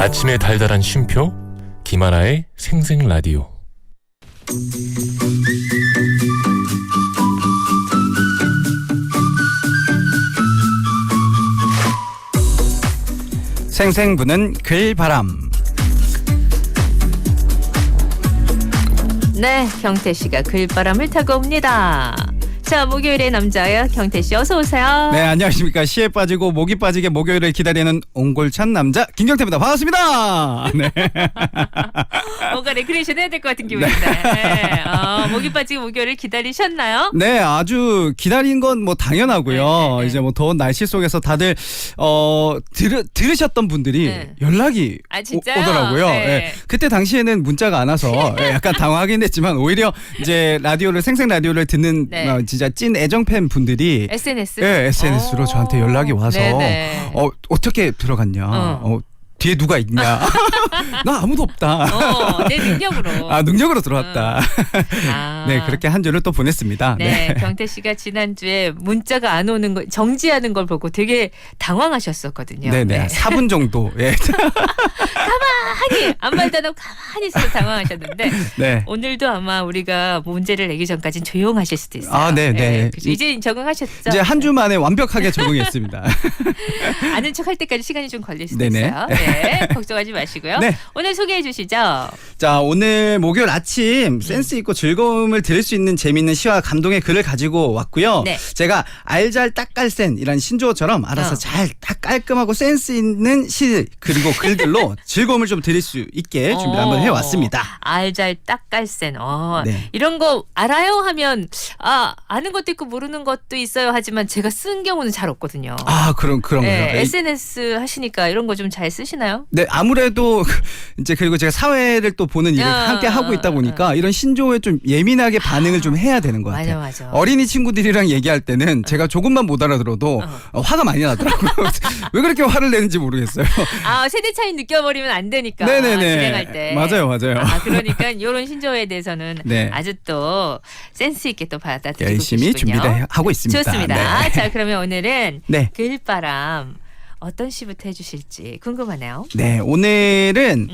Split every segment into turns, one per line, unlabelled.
아침의 달달한 쉼표 김하나의 생생라디오.
생생부는 글바람.
네, 경태씨가 글바람을 타고 옵니다. 자, 목요일의 남자야 경태씨 어서 오세요.
네, 안녕하십니까. 시에 빠지고 목이 빠지게 목요일을 기다리는 옹골찬 남자 김경태입니다. 반갑습니다. 네.
뭔가 레크레이션 해야 될 것 같은 기분인데. 네. 목이 빠지고 목요일을 기다리셨나요?
네, 아주 기다린 건 뭐 당연하고요.
네.
이제 뭐 더운 날씨 속에서 다들 들으셨던 분들이
네.
연락이
진짜요?
오더라고요.
네.
네. 그때 당시에는 문자가 안 와서 약간 당황하긴 했지만 오히려 이제 생생 라디오를 듣는
네.
진짜 찐 애정 팬 분들이
SNS?
네, SNS로 저한테 연락이 와서
네네.
어떻게 들어갔냐? 뒤에 누가 있냐? 나 아무도 없다.
내 능력으로.
능력으로 들어왔다. 네, 그렇게 한 주를 또 보냈습니다.
네, 경태 씨가 지난주에 문자가 안 오는 거 정지하는 걸 보고 되게 당황하셨었거든요.
네네. 4분 정도. 예.
가만히 아무 말도 안 하고 가만히 있어서 당황하셨는데
네.
오늘도 아마 우리가 문제를 내기 전까지는 조용하실 수도 있어요.
네.
그죠? 이제 적응하셨죠?
이제 한 주 만에 완벽하게 적응했습니다.
아는 척 할 때까지 시간이 좀 걸릴 수도
네네.
있어요. 네, 걱정하지 마시고요.
네.
오늘 소개해 주시죠.
자, 오늘 목요일 아침 센스 있고 즐거움을 드릴 수 있는 재미있는 시와 감동의 글을 가지고 왔고요.
네.
제가 알잘 딱깔센이라는 신조어처럼 알아서 잘 딱 깔끔하고 센스 있는 시 그리고 글들로 즐거움을 좀 드릴 수 있게 준비를 한번 해왔습니다.
알잘 딱깔센.
네.
이런 거 알아요 하면 아는 것도 있고 모르는 것도 있어요 하지만 제가 쓴 경우는 잘 없거든요.
그런 거요.
네, SNS 하시니까 이런 거 좀 잘 쓰시나요?
네, 아무래도 이제 그리고 제가 사회를 또 보는 일을 함께 하고 있다 보니까 이런 신조어에 좀 예민하게 반응을 좀 해야 되는 것 같아요.
맞아.
어린이 친구들이랑 얘기할 때는 제가 조금만 못 알아들어도 화가 많이 나더라고요. 왜 그렇게 화를 내는지 모르겠어요.
세대 차이 느껴버리면 안 되니까.
네네네.
진행할 때.
맞아요.
그러니까 이런 신조어에 대해서는
네.
아주 또 센스 있게 또 받아들이고
열심히
계시군요.
준비를 하고 있습니다.
좋습니다.
네.
자, 그러면 오늘은
네.
글바람 어떤 시부터 해주실지 궁금하네요.
네, 오늘은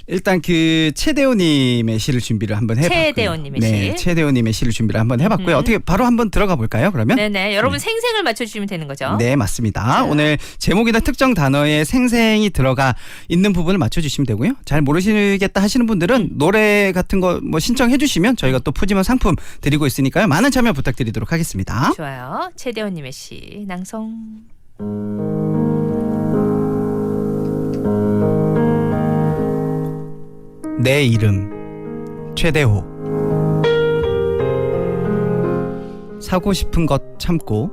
일단 그 최대호님의 시를 준비를 한번 해봤고요.
최대호님의
네,
시.
최대호님의 시를 준비를 한번 해봤고요. 어떻게 바로 한번 들어가 볼까요? 그러면?
네네. 여러분 생생을 맞춰주시면 되는 거죠.
네, 맞습니다.
자.
오늘 제목이나 특정 단어에 생생이 들어가 있는 부분을 맞춰주시면 되고요. 잘 모르시겠다 하시는 분들은 노래 같은 거 뭐 신청해 주시면 저희가 또 푸짐한 상품 드리고 있으니까요. 많은 참여 부탁드리도록 하겠습니다.
좋아요. 최대호님의 시 낭송.
내 이름 최대호. 사고 싶은 것 참고,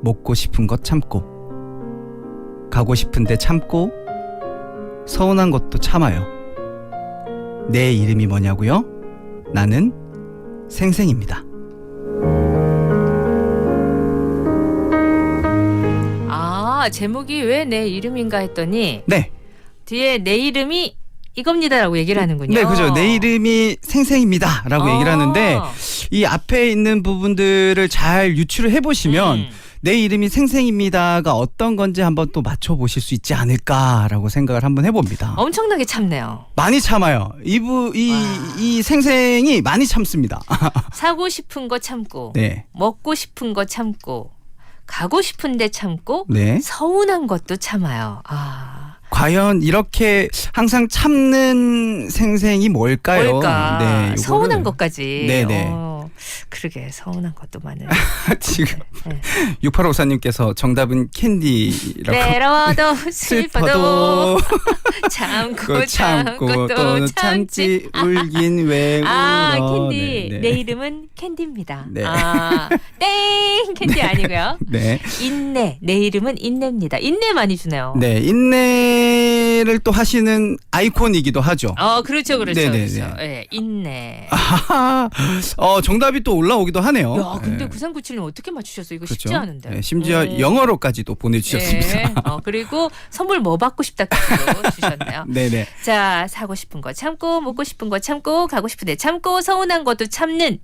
먹고 싶은 것 참고, 가고 싶은데 참고, 서운한 것도 참아요. 내 이름이 뭐냐고요? 나는 생생입니다.
제목이 왜 내 이름인가 했더니
네.
뒤에 내 이름이 이겁니다라고 얘기를 하는군요.
네, 그죠. 내 이름이 생생입니다라고 얘기를 하는데 이 앞에 있는 부분들을 잘 유추를 해보시면 내 이름이 생생입니다가 어떤 건지 한번 또 맞춰보실 수 있지 않을까라고 생각을 한번 해봅니다.
엄청나게 참네요.
많이 참아요. 이 생생이 많이 참습니다.
사고 싶은 거 참고,
네.
먹고 싶은 거 참고, 가고 싶은데 참고,
네.
서운한 것도 참아요.
과연 이렇게 항상 참는 생생이 뭘까요?
뭘까?
네,
서운한 것까지.
네네.
그러게 서운한 것도 많은.
지금
네.
6854님께서 정답은 캔디라고.
외로워도 슬퍼도
그
참고 또 참지.
울긴 왜 울어.
캔디.
네.
내 이름은 캔디입니다.
네.
땡 캔디 아니고요.
네.
인내. 내 이름은 인내입니다. 인내 많이 주네요.
네, 인내를 또 하시는 아이콘이기도 하죠.
그렇죠.
네네네.
그렇죠. 네, 인내.
정답이 또 올라오기도 하네요.
야, 근데
네.
9397님 어떻게 맞추셨어요? 이거
그렇죠.
쉽지 않은데.
네, 심지어 영어로까지도 보내주셨습니다.
네. 그리고 선물 뭐 받고 싶다까지도 주셨네요.
네네.
자, 사고 싶은 거 참고, 먹고 싶은 거 참고, 가고 싶은데 참고, 서운한 것도 참는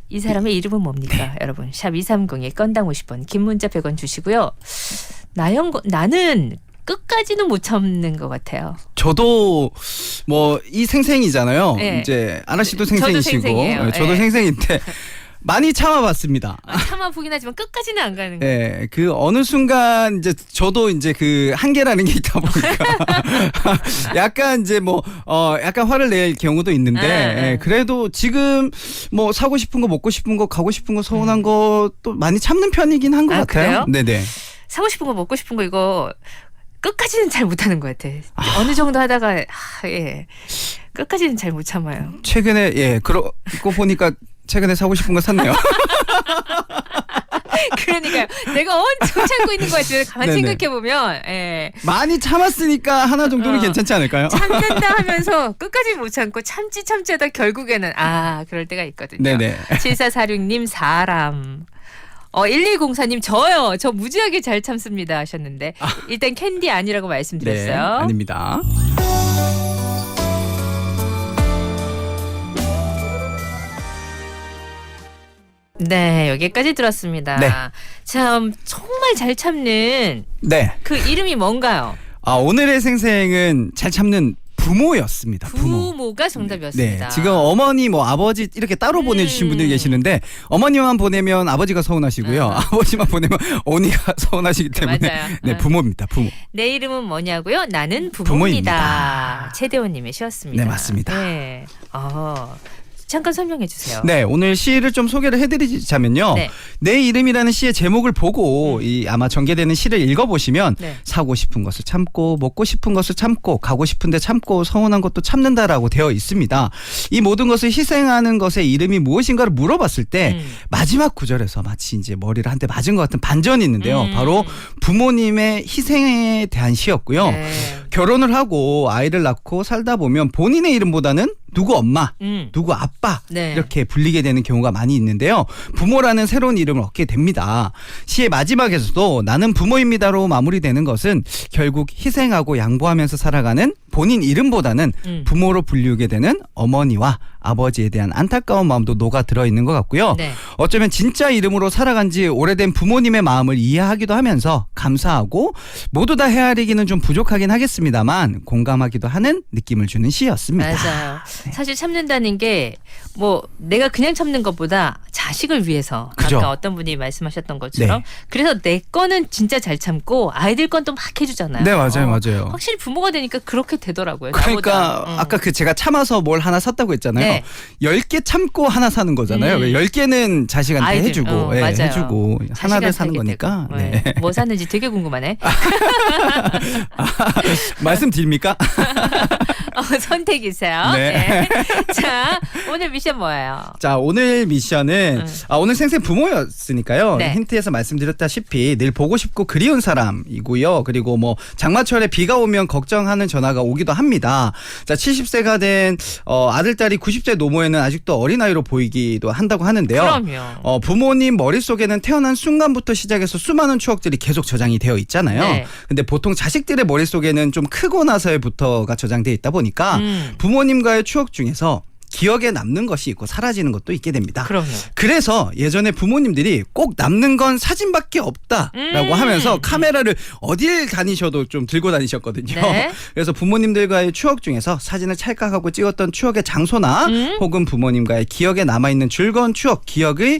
이 사람의 이름은 뭡니까? 여러분, 샵 230에 건당 50원, 긴 문자 100원 주시고요. 나는 끝까지는 못 참는 것 같아요.
저도 뭐 이 생생이잖아요.
네.
이제 아라 씨도
저도
생생이시고
생생이에요.
저도
네.
생생인데 많이 참아봤습니다.
참아보긴 하지만 끝까지는 안 가는 거예요.
예, 그 어느 순간 이제 저도 이제 그 한계라는 게 있다 보니까 약간 이제 뭐 약간 화를 낼 경우도 있는데 예, 그래도 지금 뭐 사고 싶은 거 먹고 싶은 거 가고 싶은 거 서운한 거 또 많이 참는 편이긴 한 것
아,
같아요.
그래요?
네네.
사고 싶은 거 먹고 싶은 거 이거 끝까지는 잘 못하는 것 같아. 어느 정도 하다가 예. 끝까지는 잘 못 참아요.
최근에 예 그러고 보니까 최근에 사고 싶은 거 샀네요.
그러니까요. 내가 엄청 참고 있는 거야. 지금 가만히
네네.
생각해 보면 예.
많이 참았으니까 하나 정도는 괜찮지 않을까요?
참는다 하면서 끝까지 못 참고 참지 하다 결국에는 그럴 때가 있거든요.
네네.
7446님 사람. 1104님 저요. 저 무지하게 잘 참습니다 하셨는데 일단 캔디 아니라고
네,
말씀드렸어요.
아닙니다.
네, 여기까지 들었습니다.
네.
참 정말 잘 참는
네.
그 이름이 뭔가요?
오늘의 생생은 잘 참는 부모였습니다.
부모가 정답이었습니다.
네, 지금 어머니 뭐 아버지 이렇게 따로 보내주신 분들이 계시는데 어머니만 보내면 아버지가 서운하시고요. 아버지만 보내면 어머니가 서운하시기 때문에
맞아요.
네, 부모입니다. 부모.
내 이름은 뭐냐고요? 나는 부모입니다.
부모입니다.
최대원님의 시였습니다.
네, 맞습니다.
네. 잠깐 설명해 주세요.
네, 오늘 시를 좀 소개를 해드리자면요.
네.
내 이름이라는 시의 제목을 보고 아마 전개되는 시를 읽어보시면
네.
사고 싶은 것을 참고 먹고 싶은 것을 참고 가고 싶은데 참고 서운한 것도 참는다라고 되어 있습니다. 이 모든 것을 희생하는 것의 이름이 무엇인가를 물어봤을 때 마지막 구절에서 마치 이제 머리를 한 대 맞은 것 같은 반전이 있는데요. 바로 부모님의 희생에 대한 시였고요.
네.
결혼을 하고 아이를 낳고 살다 보면 본인의 이름보다는 누구 엄마, 누구 아빠
네.
이렇게 불리게 되는 경우가 많이 있는데요. 부모라는 새로운 이름을 얻게 됩니다. 시의 마지막에서도 나는 부모입니다로 마무리되는 것은 결국 희생하고 양보하면서 살아가는 본인 이름보다는 부모로 불리우게 되는 어머니와 아버지에 대한 안타까운 마음도 녹아 들어있는 것 같고요.
네.
어쩌면 진짜 이름으로 살아간 지 오래된 부모님의 마음을 이해하기도 하면서 감사하고 모두 다 헤아리기는 좀 부족하긴 하겠습니다만 공감하기도 하는 느낌을 주는 시였습니다.
맞아요. 사실 참는다는 게 뭐 내가 그냥 참는 것보다 자식을 위해서
그죠.
아까 어떤 분이 말씀하셨던 것처럼
네.
그래서 내 거는 진짜 잘 참고 아이들 건 또 막 해주잖아요.
네, 맞아요, 맞아요.
확실히 부모가 되니까 그렇게 되더라고요.
그러니까
나보다.
아까 그 제가 참아서 뭘 하나 샀다고 했잖아요.
네.
10개 참고 하나 사는 거잖아요. 10개는 자식한테
아이들,
해주고
맞아요.
해주고 하나를
자식한테
사는
하게
거니까.
되고.
네.
뭐 샀는지 되게 궁금하네.
말씀드립니까?
선택이세요.
네.
자, 오늘 미션 뭐예요?
자, 오늘 미션은 오늘 생생 부모였으니까요.
네.
힌트에서 말씀드렸다시피 늘 보고 싶고 그리운 사람이고요. 그리고 뭐 장마철에 비가 오면 걱정하는 전화가 오기도 합니다. 자, 70세가 된 아들, 딸이 90세 노모에는 아직도 어린아이로 보이기도 한다고 하는데요.
그럼요.
부모님 머릿속에는 태어난 순간부터 시작해서 수많은 추억들이 계속 저장이 되어 있잖아요.
네.
근데 보통 자식들의 머릿속에는 좀 크고 나서부터가 저장되어 있다 보니까 부모님과의 추억 중에서 기억에 남는 것이 있고 사라지는 것도 있게 됩니다.
그럼요.
그래서 예전에 부모님들이 꼭 남는 건 사진밖에 없다라고 하면서 카메라를 어딜 다니셔도 좀 들고 다니셨거든요.
네.
그래서 부모님들과의 추억 중에서 사진을 찰칵하고 찍었던 추억의 장소나 혹은 부모님과의 기억에 남아있는 즐거운 추억, 기억을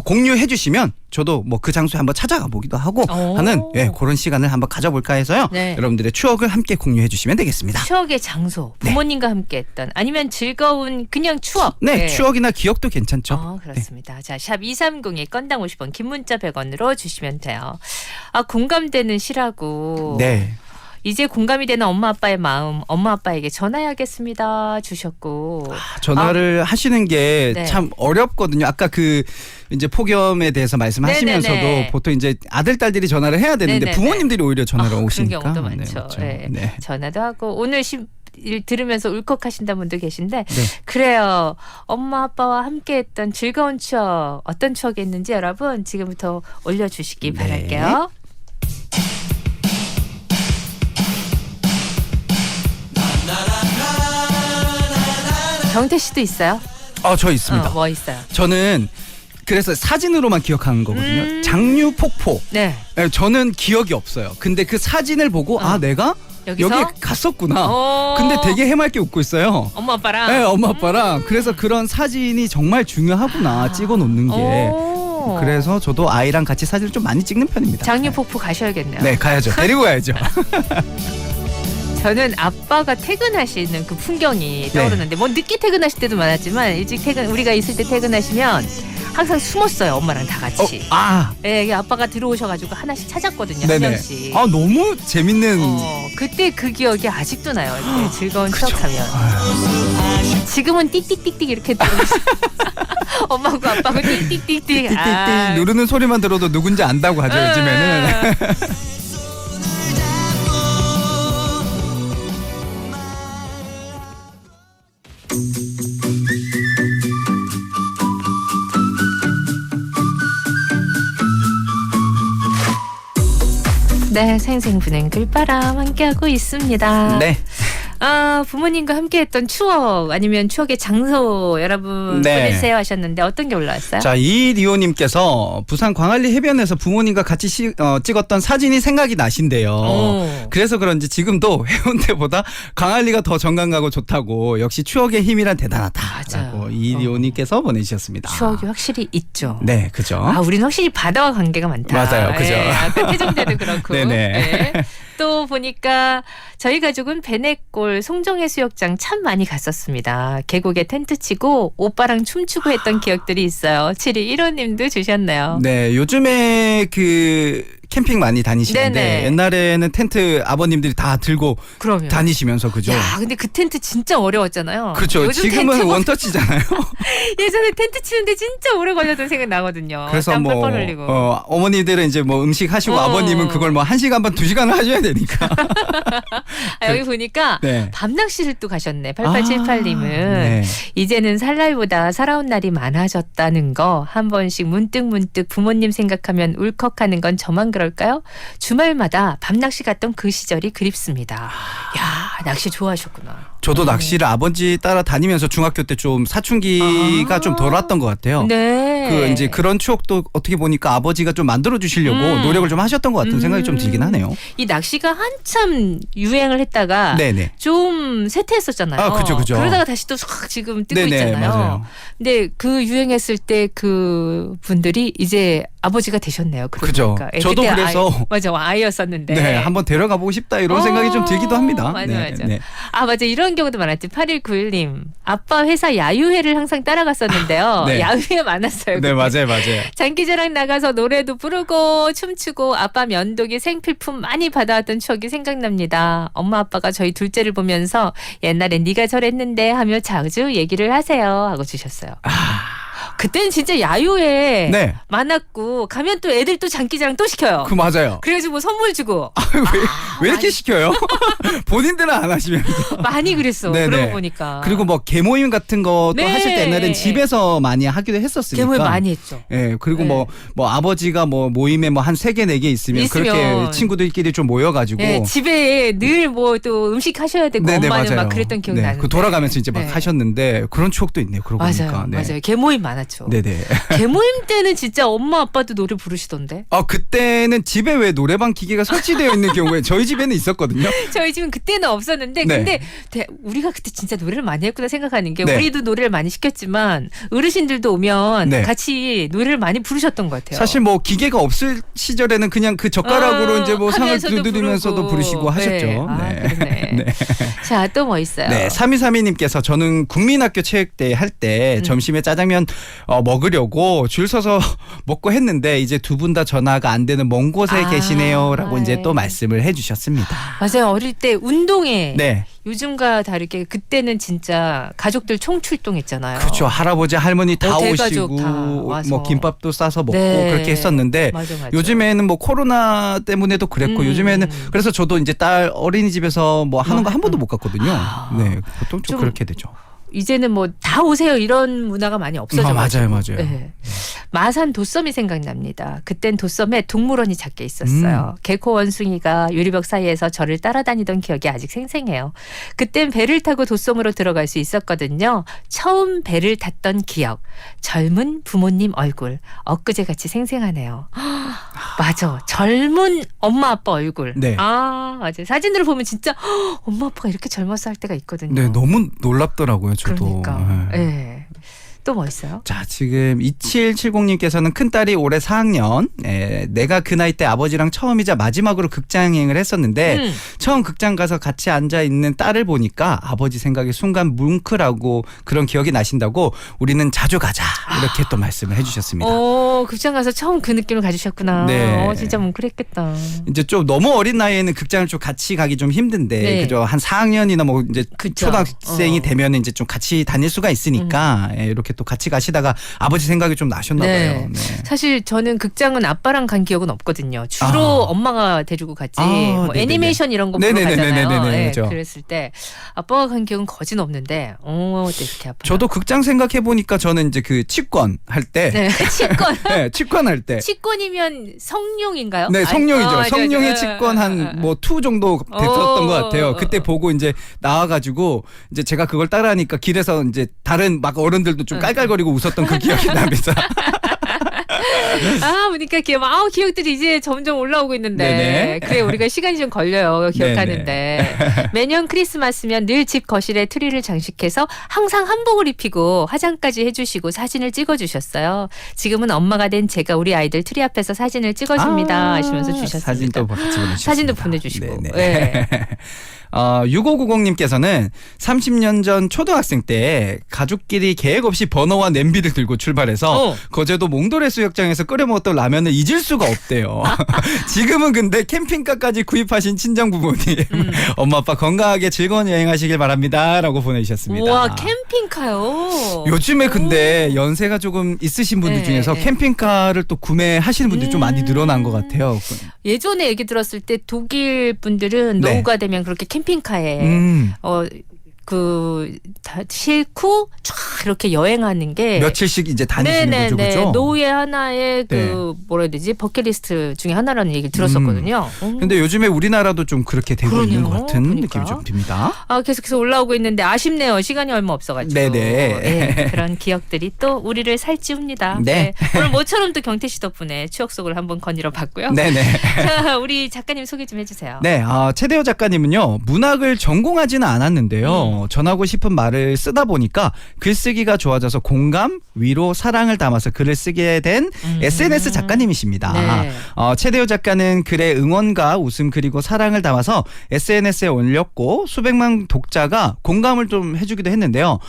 공유해 주시면 저도 뭐 그 장소에 한번 찾아가 보기도 하고 하는 그런 시간을 한번 가져볼까 해서요.
네.
여러분들의 추억을 함께 공유해 주시면 되겠습니다.
추억의 장소, 부모님과 함께 했던 아니면 즐거운 그냥 추억.
네, 추억이나 기억도 괜찮죠.
그렇습니다. 자, 샵 230에 건당 50원, 긴 문자 100원으로 주시면 돼요. 공감되는 시라고.
네.
이제 공감이 되는 엄마 아빠의 마음, 엄마 아빠에게 전화해야겠습니다 주셨고.
전화를 하시는 게
네.
참 어렵거든요. 아까 그 이제 폭염에 대해서 말씀하시면서도
네네네.
보통 이제 아들 딸들이 전화를 해야 되는데
네네네.
부모님들이 오히려 전화를 오시니까
그런 경우도 많죠.
그렇죠.
네.
네.
전화도 하고 오늘 들으면서 울컥하신다는 분도 계신데
네.
그래요. 엄마 아빠와 함께했던 즐거운 추억 어떤 추억이 있는지 여러분 지금부터 올려주시기
네.
바랄게요. 정태 씨도 있어요?
저 있습니다.
뭐 있어요?
저는 그래서 사진으로만 기억하는 거거든요. 장류 폭포.
네.
예, 저는 기억이 없어요. 근데 그 사진을 보고 아 내가
여기서?
여기 갔었구나.
오.
근데 되게 해맑게 웃고 있어요.
엄마 아빠랑.
네, 엄마 아빠랑. 그래서 그런 사진이 정말 중요하구나. 찍어 놓는 게.
오.
그래서 저도 아이랑 같이 사진을 좀 많이 찍는 편입니다.
장유폭포 가셔야겠네요.
네, 가야죠. 데리고 가야죠.
저는 아빠가 퇴근하시는 그 풍경이 떠오르는데 뭐 늦게 퇴근하실 때도 많았지만 일찍 우리가 있을 때 퇴근하시면 항상 숨었어요. 엄마랑 다 같이. 네, 아빠가 들어오셔가지고 하나씩 찾았거든요. 한
네네.
명씩.
너무 재밌는.
그때 그 기억이 아직도 나요. 그때 즐거운 추억하면. 지금은 띡띡띡띡 이렇게 들어오시. 엄마하고 아빠하고 띡띡띡띡.
띡띡띡 누르는 소리만 들어도 누군지 안다고 하죠. 요즘에는.
네, 생생부는 글바람 함께하고 있습니다.
네.
부모님과 함께했던 추억 아니면 추억의 장소 여러분
네.
보내주세요 하셨는데 어떤 게 올라왔어요?
자, 이리오님께서 부산 광안리 해변에서 부모님과 같이 찍었던 사진이 생각이 나신대요. 그래서 그런지 지금도 해운대보다 광안리가 더 정감 가고 좋다고 역시 추억의 힘이란 대단하다라고
맞아요.
이리오님께서 보내주셨습니다.
추억이 확실히 있죠.
네, 그죠.
우리는 확실히 바다와 관계가 많다.
맞아요, 그죠.
아까 태종대도 그렇고.
네네.
네. 또 보니까 저희 가족은 배내골 송정해수욕장 참 많이 갔었습니다. 계곡에 텐트 치고 오빠랑 춤추고 했던 기억들이 있어요. 7215님도 주셨네요.
네, 요즘에 그 캠핑 많이 다니시는데
네네.
옛날에는 텐트 아버님들이 다 들고
그럼요.
다니시면서 그죠.
야, 근데 그 텐트 진짜 어려웠잖아요.
그렇죠.
요즘
지금은
텐트보다
원터치잖아요.
예전에 텐트 치는데 진짜 오래 걸렸던 생각 나거든요.
그래서
땀
뭐
뻘뻘 흘리고.
어머니들은 이제 뭐 음식 하시고
어.
아버님은 그걸 뭐 1시간 반 2시간을 하셔야 되니까.
여기 보니까
네.
밤낚시를 또 가셨네. 8878님은.
네.
이제는 살 날보다 살아온 날이 많아졌다는 거 한 번씩 문득 부모님 생각하면 울컥하는 건 저만 그럴까요? 주말마다 밤낚시 갔던 그 시절이 그립습니다. 야, 낚시 좋아하셨구나.
저도 낚시를 아버지 따라 다니면서 중학교 때 좀 사춘기가 좀 덜 왔던 것 같아요.
네.
그 이제 그런 추억도 어떻게 보니까 아버지가 좀 만들어 주시려고 노력을 좀 하셨던 것 같은 생각이 좀 들긴 하네요.
이 낚시가 한참 유행을 했다가
네네.
좀 쇠퇴했었잖아요.
그죠.
그러다가 다시 또 싹 지금 뜨고
네네,
있잖아요.
맞아요.
근데 그 유행했을 때 그 분들이 이제 아버지가 되셨네요.
그죠.
그러니까.
저도
그때
그래서
맞아 아이였었는데.
네, 한번 데려가 보고 싶다 이런 생각이 좀 들기도 합니다.
맞아,
네,
맞아.
네.
맞아. 이런 경우도 많았지. 8191님. 아빠 회사 야유회를 항상 따라갔었는데요.
네.
야유회 많았어요.
네,
그때.
맞아요.
장기자랑 나가서 노래도 부르고 춤추고 아빠 면도기 생필품 많이 받아왔던 추억이 생각납니다. 엄마 아빠가 저희 둘째를 보면서 옛날엔 네가 저랬는데 하며 자주 얘기를 하세요 하고 주셨어요. 그때는 진짜 야유회
네.
많았고 가면 또 애들 또 장기자랑 또 시켜요.
맞아요.
그래가지고 뭐 선물 주고
왜 이렇게 시켜요? 본인들은 안 하시면서.
많이 그랬어.
네네.
그러고 보니까.
그리고 뭐 개모임 같은 것도
네.
하실 때 옛날엔 집에서 많이 하기도 했었으니까.
개모임 많이 했죠.
예, 그리고
네.
뭐 아버지가 뭐 모임에 뭐 한 3개, 4개 있으면 그렇게 친구들끼리 좀 모여가지고.
네, 집에 늘 뭐 또 음식 하셔야 되고
네네,
엄마는
맞아요.
막 그랬던 기억이
네,
나는데.
그 돌아가면서 이제 막
네.
하셨는데 그런 추억도 있네요. 그러고 보니까. 네.
맞아요. 개모임 많았죠.
네네.
개모임 때는 진짜 엄마 아빠도 노래 부르시던데.
그때는 집에 왜 노래방 기계가 설치되어 있는 경우에 저희 집에는 있었거든요.
저희 집은 그때는 없었는데
네.
근데 우리가 그때 진짜 노래를 많이 했구나 생각하는 게
네.
우리도 노래를 많이 시켰지만 어르신들도 오면
네.
같이 노래를 많이 부르셨던 것 같아요.
사실 뭐 기계가 없을 시절에는 그냥 그 젓가락으로 이제 뭐 상을
하면서도
두드리면서도 부르시고 하셨죠.
네. 그러네.
네.
자, 또 뭐 있어요?
네, 3232님께서 저는 국민학교 체육대회 할 때 점심에 짜장면 먹으려고 줄 서서 먹고 했는데 이제 두 분 다 전화가 안 되는 먼 곳에 계시네요라고 이제 또 말씀을 해주셨습니다.
맞아요. 어릴 때 운동회
네,
요즘과 다르게 그때는 진짜 가족들 총출동했잖아요.
그렇죠. 할아버지 할머니 다
대가족
오시고
다 와서.
뭐 김밥도 싸서 먹고
네.
그렇게 했었는데
맞아.
요즘에는 뭐 코로나 때문에도 그랬고 요즘에는 그래서 저도 이제 딸 어린이집에서 뭐 하는 거 한 번도 못 갔거든요. 네, 보통 좀 그렇게 되죠.
이제는 뭐 다 오세요 이런 문화가 많이 없어져 가지고.
맞아요.
네. 마산 도섬이 생각납니다. 그땐 도섬에 동물원이 작게 있었어요. 개코 원숭이가 유리벽 사이에서 저를 따라다니던 기억이 아직 생생해요. 그땐 배를 타고 도섬으로 들어갈 수 있었거든요. 처음 배를 탔던 기억. 젊은 부모님 얼굴. 엊그제같이 생생하네요. 맞아. 젊은 엄마 아빠 얼굴.
네.
아 맞아요. 사진으로 보면 진짜 엄마 아빠가 이렇게 젊었을 때가 있거든요.
네, 너무 놀랍더라고요. 저도.
그러니까.
네.
네. 또 뭐 있어요?
자, 지금 2770님께서는 큰딸이 올해 4학년. 내가 그 나이 때 아버지랑 처음이자 마지막으로 극장여행을 했었는데 처음 극장 가서 같이 앉아 있는 딸을 보니까 아버지 생각이 순간 뭉클하고 그런 기억이 나신다고 우리는 자주 가자 이렇게 또 말씀을 해주셨습니다.
극장 가서 처음 그 느낌을 가지셨구나.
네.
진짜 뭉클했겠다.
이제 좀 너무 어린 나이에는 극장을 좀 같이 가기 좀 힘든데
네.
그죠? 한 4학년이나 뭐 이제
그쵸.
초등학생이 되면 이제 좀 같이 다닐 수가 있으니까 이렇게 또 같이 가시다가 아버지 생각이 좀 나셨나
네.
봐요. 네.
사실 저는 극장은 아빠랑 간 기억은 없거든요. 주로 엄마가 데리고 갔지. 뭐
네네네.
애니메이션 이런 거 보러
네네네네네네.
가잖아요. 네,
그렇죠.
그랬을 때 아빠가 간 기억은 거진 없는데 또 이렇게 아빠.
저도 극장 생각해 보니까 저는 이제 그 치권 할 때,
네. 치권.
네, 치권 할 때,
치권이면 성룡인가요?
네, 성룡이죠.
맞아.
성룡의 치권 한 뭐 2 정도 됐었던 것 같아요. 그때 보고 이제 나와가지고 이제 제가 그걸 따라하니까 길에서 이제 다른 막 어른들도 좀 깔깔거리고 웃었던 그 기억이 납니다.
보니까 기억들이 이제 점점 올라오고 있는데.
네네.
그래, 우리가 시간이 좀 걸려요. 기억하는데. 매년 크리스마스면 늘 집 거실에 트리를 장식해서 항상 한복을 입히고 화장까지 해주시고 사진을 찍어주셨어요. 지금은 엄마가 된 제가 우리 아이들 트리 앞에서 사진을 찍어줍니다. 하시면서 주셨습니다.
사진도 같이 보내주셨습니다.
사진도 보내주시고.
네네.
네.
6590님께서는 30년 전 초등학생 때 가족끼리 계획 없이 버너와 냄비를 들고 출발해서 거제도 몽돌해 수욕장에서 끓여 먹었던 라면을 잊을 수가 없대요. 지금은 근데 캠핑카까지 구입하신 친정 부모님 엄마 아빠 건강하게 즐거운 여행하시길 바랍니다 라고 보내주셨습니다.
우와, 캠핑카요.
요즘에 근데 연세가 조금 있으신 분들
네,
중에서
네.
캠핑카를 또 구매하시는 분들이 좀 많이 늘어난 것 같아요.
예전에 얘기 들었을 때 독일 분들은
네.
노후가 되면 그렇게 캠핑카에 다 싣고 쫙 이렇게 여행하는 게
며칠씩 이제 다니시는 거죠, 그죠?
노후의 하나의
네.
뭐라 해야 되지 버킷리스트 중에 하나라는 얘기를 들었었거든요.
근데 요즘에 우리나라도 좀 그렇게 되고 있는 것 같은
그러니까.
느낌이 좀 듭니다.
계속해서 올라오고 있는데 아쉽네요. 시간이 얼마 없어가지고.
네네.
네, 그런 기억들이 또 우리를 살찌웁니다.
네.
오늘 모처럼 또 경태 씨 덕분에 추억 속을 한번 거닐어 봤고요.
네네.
자, 우리 작가님 소개 좀 해주세요.
네, 최대호 작가님은요, 문학을 전공하지는 않았는데요. 전하고 싶은 말을 쓰다 보니까 글쓰기가 좋아져서 공감, 위로, 사랑을 담아서 글을 쓰게 된 SNS 작가님이십니다.
네.
최대호 작가는 글에 응원과 웃음 그리고 사랑을 담아서 SNS에 올렸고 수백만 독자가 공감을 좀 해주기도 했는데요.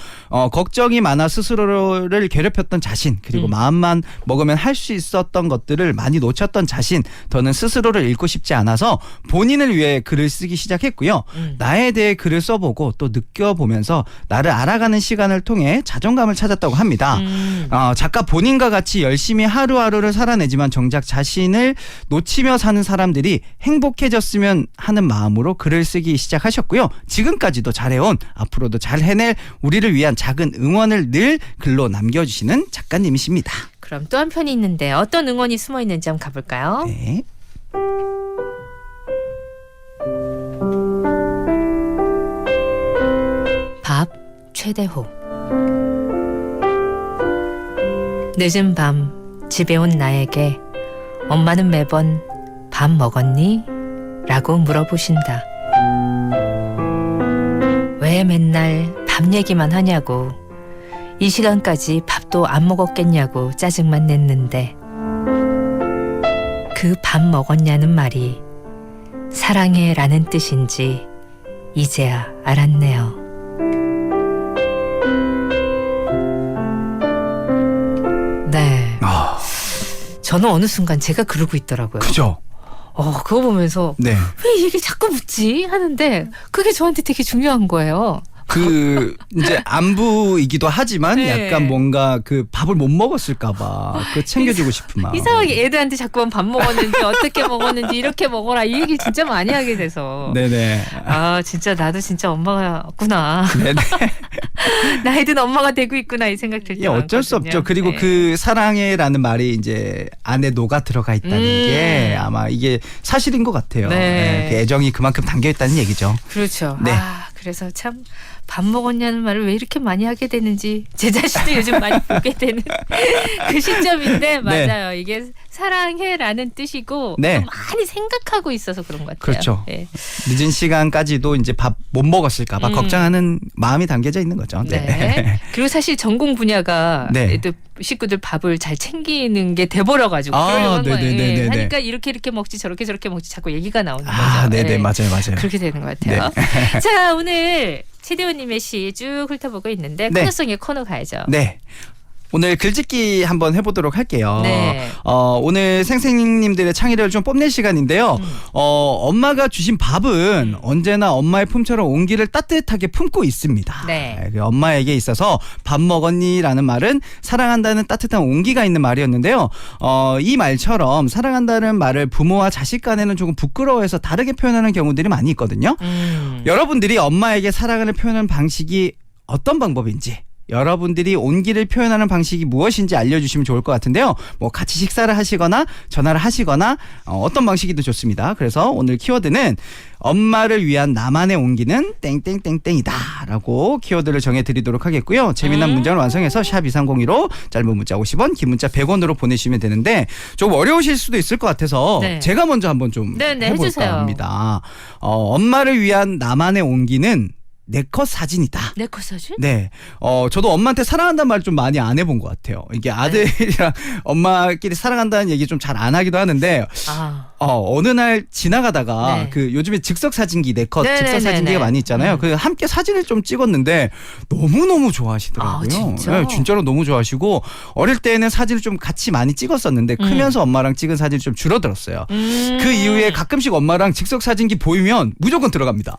걱정이 많아 스스로를 괴롭혔던 자신 그리고 마음만 먹으면 할 수 있었던 것들을 많이 놓쳤던 자신 더는 스스로를 잃고 싶지 않아서 본인을 위해 글을 쓰기 시작했고요. 나에 대해 글을 써보고 또 느껴보면서 나를 알아가는 시간을 통해 자존감을 찾았다고 합니다. 작가 본인과 같이 열심히 하루하루를 살아내지만 정작 자신을 놓치며 사는 사람들이 행복해졌으면 하는 마음으로 글을 쓰기 시작하셨고요. 지금까지도 잘해온 앞으로도 잘 해낼 우리를 위한 작은 응원을 늘 글로 남겨주시는 작가님이십니다.
그럼 또 한 편이 있는데 어떤 응원이 숨어 있는지 한번 가볼까요?
네.
밥 최대호. 늦은 밤 집에 온 나에게 엄마는 매번 밥 먹었니? 라고 물어보신다. 왜 맨날 밥 얘기만 하냐고, 이 시간까지 밥도 안 먹었겠냐고 짜증만 냈는데 그 밥 먹었냐는 말이 사랑해 라는 뜻인지 이제야 알았네요. 네. 저는 어느 순간 제가 그러고 있더라고요.
그죠?
그거 보면서
네.
왜 이게 자꾸 묻지? 하는데 그게 저한테 되게 중요한 거예요.
이제 안부이기도 하지만
네.
약간 뭔가 그 밥을 못 먹었을까봐 그 챙겨주고 싶은 마음.
이상하게 애들한테 자꾸만 밥 먹었는지 어떻게 먹었는지 이렇게 먹어라 이 얘기 진짜 많이 하게 돼서
네네.
진짜 나도 진짜 엄마구나.
네네.
나이 든 엄마가 되고 있구나 이 생각 들 때.
예, 어쩔 수 없죠. 그리고
네.
그 사랑해라는 말이 이제 안에 녹아 들어가 있다는 게 아마 이게 사실인 것 같아요.
네.
예, 그 애정이 그만큼 담겨 있다는 얘기죠.
그렇죠.
네.
그래서 참 밥 먹었냐는 말을 왜 이렇게 많이 하게 되는지 제 자신도 요즘 많이 보게 되는 그 시점인데 맞아요. 이게 사랑해라는 뜻이고
네.
좀 많이 생각하고 있어서 그런 것 같아요.
그렇죠.
네.
늦은 시간까지도 이제 밥 못 먹었을까봐 걱정하는 마음이 담겨져 있는 거죠.
네. 그리고 사실 전공 분야가
네.
또 식구들 밥을 잘 챙기는 게 돼버려가지고 그러려고
네네네네.
하니까 이렇게 먹지 저렇게 먹지 자꾸 얘기가 나오는 거죠.
네네
네.
맞아요.
그렇게 되는 것 같아요. 자 오늘 최대호님의 시 쭉 훑어보고 있는데
네.
코너 속의 코너 가야죠.
네. 오늘 글짓기 한번 해보도록 할게요.
네.
오늘 생생님들의 창의력을 좀 뽐낼 시간인데요. 엄마가 주신 밥은 언제나 엄마의 품처럼 온기를 따뜻하게 품고 있습니다.
네.
그 엄마에게 있어서 밥 먹었니라는 말은 사랑한다는 따뜻한 온기가 있는 말이었는데요. 이 말처럼 사랑한다는 말을 부모와 자식 간에는 조금 부끄러워해서 다르게 표현하는 경우들이 많이 있거든요. 여러분들이 엄마에게 사랑을 표현하는 방식이 어떤 방법인지 여러분들이 온기를 표현하는 방식이 무엇인지 알려주시면 좋을 것 같은데요. 뭐 같이 식사를 하시거나 전화를 하시거나 어떤 방식이든 좋습니다. 그래서 오늘 키워드는 엄마를 위한 나만의 온기는 땡땡땡땡이다 라고 키워드를 정해드리도록 하겠고요. 재미난 문장을 완성해서 샵 2302로 짧은 문자 50원 긴 문자 100원으로 보내시면 되는데 좀 어려우실 수도 있을 것 같아서
네.
제가 먼저 한번 좀
네,
해볼까
해주세요.
합니다. 엄마를 위한 나만의 온기는 내 컷 사진이다.
내 컷 사진?
네. 저도 엄마한테 사랑한다는 말 좀 많이 안 해본 것 같아요. 이게 아들이랑 엄마끼리 사랑한다는 얘기 좀 잘 안 하기도 하는데, 어느 날 지나가다가
네.
그 요즘에 즉석 사진기, 네컷
네네네네.
즉석 사진기가 많이 있잖아요. 그 함께 사진을 좀 찍었는데 너무너무 좋아하시더라고요.
진짜?
네, 진짜로 너무 좋아하시고 어릴 때는 사진을 좀 같이 많이 찍었었는데 크면서 엄마랑 찍은 사진이 좀 줄어들었어요. 그 이후에 가끔씩 엄마랑 즉석 사진기 보이면 무조건 들어갑니다.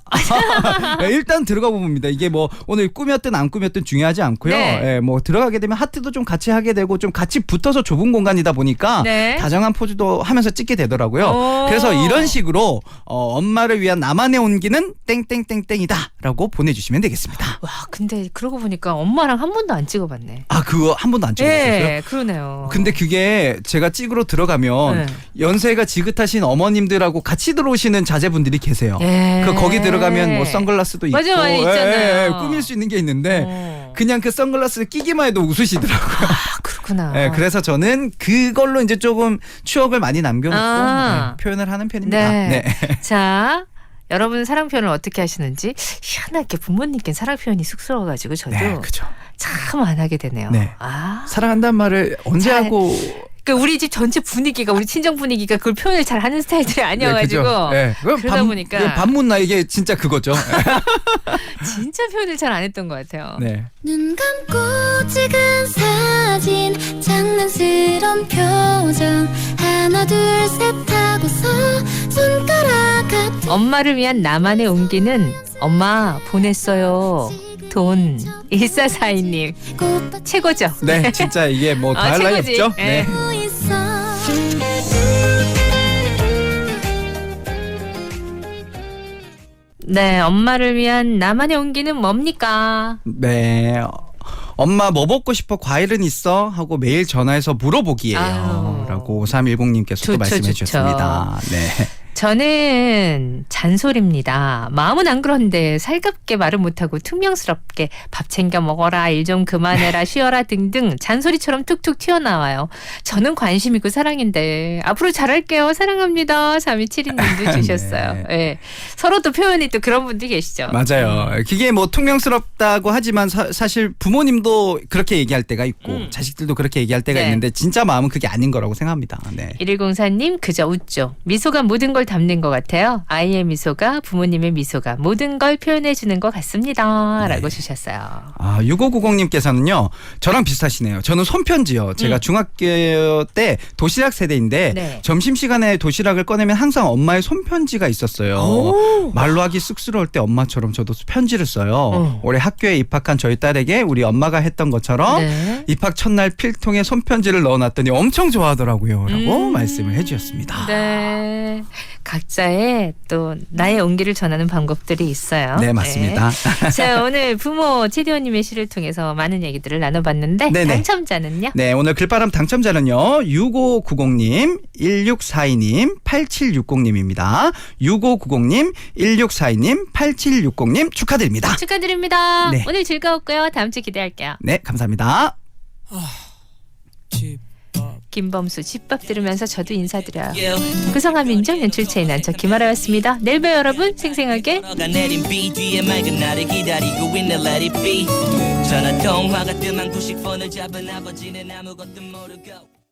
네, 일단 들어가 봅니다. 이게 뭐 오늘 꾸몄든 안 꾸몄든 중요하지 않고요.
네.
예, 뭐 들어가게 되면 하트도 좀 같이 하게 되고 좀 같이 붙어서 좁은 공간이다 보니까
네.
다정한 포즈도 하면서 찍게 되더라고요.
오.
그래서 이런 식으로 엄마를 위한 나만의 온기는 땡땡땡땡이다라고 보내주시면 되겠습니다.
와 근데 그러고 보니까 엄마랑 한 번도 안 찍어봤네.
아 그거 한 번도 안 찍어봤어요?
네, 그러네요.
근데 그게 제가 찍으러 들어가면
네.
연세가 지긋하신 어머님들하고 같이 들어오시는 자제분들이 계세요.
예.
그 거기 들어가면 뭐 선글라스도 있고
맞아, 맞아, 있잖아요.
꾸밀 수 있는 게 있는데 그냥 그 선글라스 끼기만 해도 웃으시더라고요.
그렇구나.
네, 그래서 저는 그걸로 이제 조금 추억을 많이 남겨놓고 표현을 하는 편입니다.
네. 자, 여러분 사랑 표현을 어떻게 하시는지 희한하게 부모님께 사랑 표현이 쑥스러워가지고 저도
네, 그죠.
참 안 하게 되네요.
네.
아.
사랑한다는 말을 언제
잘-
하고
그러니까 우리 집 전체 분위기가 우리 친정 분위기가 그걸 표현을 잘 하는 스타일들이 아니어가지고
네,
그러다 보니까
반문 나에게 진짜 그거죠.
진짜 표현을 잘 안 했던 것 같아요.
네.
눈 감고 찍은 사진 장난스런 표정 하나 둘 셋 하고서 손가락 같은
엄마를 위한 나만의 온기는 엄마 보냈어요. 돈 1442님
꽃밭
최고죠.
네, 진짜 이게 뭐 더 할 나위
최고지.
없죠.
네.
피고 있어
네, 엄마를 위한 나만의 온기는 뭡니까?
네. 엄마 뭐 먹고 싶어 과일은 있어? 하고 매일 전화해서 물어보기예요.
아유.
라고 5310님께서
좋죠,
또 말씀해
좋죠.
주셨습니다. 네.
저는 잔소리입니다. 마음은 안 그런데 살갑게 말을 못하고 퉁명스럽게 밥 챙겨 먹어라, 일 좀 그만해라, 쉬어라 등등 잔소리처럼 툭툭 튀어나와요. 저는 관심이고 사랑인데 앞으로 잘할게요. 사랑합니다. 3272님도 주셨어요. 네. 서로 또 표현이 또 그런 분들이 계시죠.
맞아요. 그게 뭐 퉁명스럽다고 하지만 사실 부모님도 그렇게 얘기할 때가 있고 자식들도 그렇게 얘기할 때가
네.
있는데 진짜 마음은 그게 아닌 거라고 생각합니다. 네.
1104님 그저 웃죠. 미소가 모든 걸 담는 것 같아요. 아이의 미소가 부모님의 미소가 모든 걸 표현해 주는 것 같습니다. 라고 주셨어요.
아, 6590님께서는요. 저랑 비슷하시네요. 저는 손편지요. 제가 중학교 때 도시락 세대인데
네.
점심시간에 도시락을 꺼내면 항상 엄마의 손편지가 있었어요. 말로 하기 쑥스러울 때 엄마처럼 저도 편지를 써요. 올해 학교에 입학한 저희 딸에게 우리 엄마가 했던 것처럼
네.
입학 첫날 필통에 손편지를 넣어놨더니 엄청 좋아하더라고요. 라고 말씀을 해주셨습니다.
네. 각자의 또 나의 온기를 전하는 방법들이 있어요.
네, 맞습니다.
네. 자, 오늘 부모 최디원님의 시를 통해서 많은 얘기들을 나눠봤는데
네네.
당첨자는요?
네, 오늘 글바람 당첨자는요. 6590님, 1642님, 8760님입니다. 6590님, 1642님, 8760님 축하드립니다.
축하드립니다.
네.
오늘 즐거웠고요. 다음 주 기대할게요.
네, 감사합니다.
김범수 집밥 들으면서 저도 인사드려요. 구성한 민정 연출체의 난저 김아라였습니다. 내일 봬요 여러분. 생생하게.
내린 비 뒤에 맑은 나를 기다리고 있는 Let it be 전화 통화가 뜸한 90번을 잡은 아버지는 아무것도 모르고